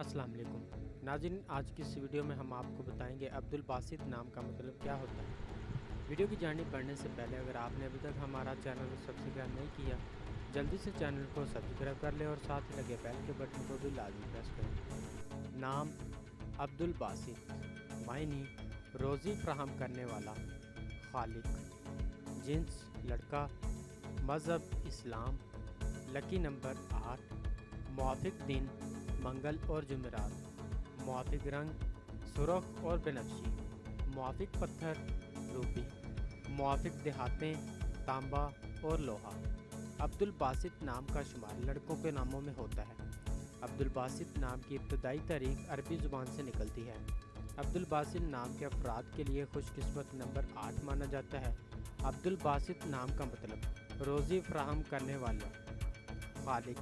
अस्सलाम वालेकुम नाज़रीन, आज की इस वीडियो में हम आपको बताएंगे अब्दुल बासित नाम का मतलब क्या होता है। वीडियो की जानिब बढ़ने से पहले अगर आपने अभी तक हमारा चैनल को सब्सक्राइब नहीं किया, जल्दी से चैनल को सब्सक्राइब कर लें और साथ ही लगे बेल के बटन को भी लाजमी प्रेस करें। नाम अब्दुल बासित, मायनी रोज़ी फराहम करने वाला, खालिक, जिन्स लड़का, मज़हब इस्लाम, लकी नंबर 8, मुआफ़िक दिन मंगल और जुमेरात, मुआफ़िक रंग सुर्ख और बनफशी, मुआफ़िक पत्थर रूबी, मुआफ़िक देहातें तांबा और लोहा। अब्दुल बासित नाम का शुमार लड़कों के नामों में होता है। अब्दुल बासित नाम की इब्तदाई तारीख अरबी ज़ुबान से निकलती है। अब्दुल बासित नाम के अफराद के लिए खुशकिस्मत नंबर 8 माना जाता है। अब्दुल बासित नाम का मतलब रोज़ी फराहम करने वाला, खालिक,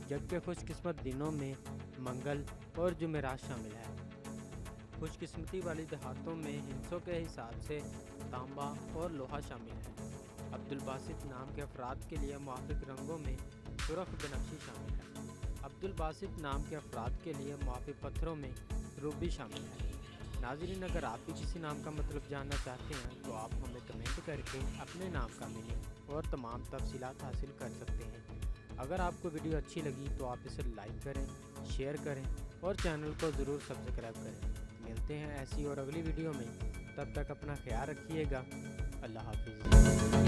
जबकि खुशकिस्मत दिनों में मंगल और जुमेरात शामिल है। खुशकिस्मती वाली देहातों में हिस्सों के हिसाब से तांबा और लोहा शामिल है। अब्दुल बासित नाम के अफराद के लिए मुआफ़िक रंगों में सुर्ख बनफशी शामिल है। अब्दुल बासित नाम के अफराद के लिए मुआफ़िक पत्थरों में रूबी शामिल है। नाज़रीन, अगर आप भी किसी नाम का मतलब जानना चाहते हैं तो आप हमें कमेंट करके अपने नाम का मीनिंग और तमाम तफसीलात हासिल कर सकते हैं। अगर आपको वीडियो अच्छी लगी तो आप इसे लाइक करें, शेयर करें और चैनल को ज़रूर सब्सक्राइब करें। मिलते हैं ऐसी और अगली वीडियो में, तब तक अपना ख्याल रखिएगा। अल्लाह हाफिज़।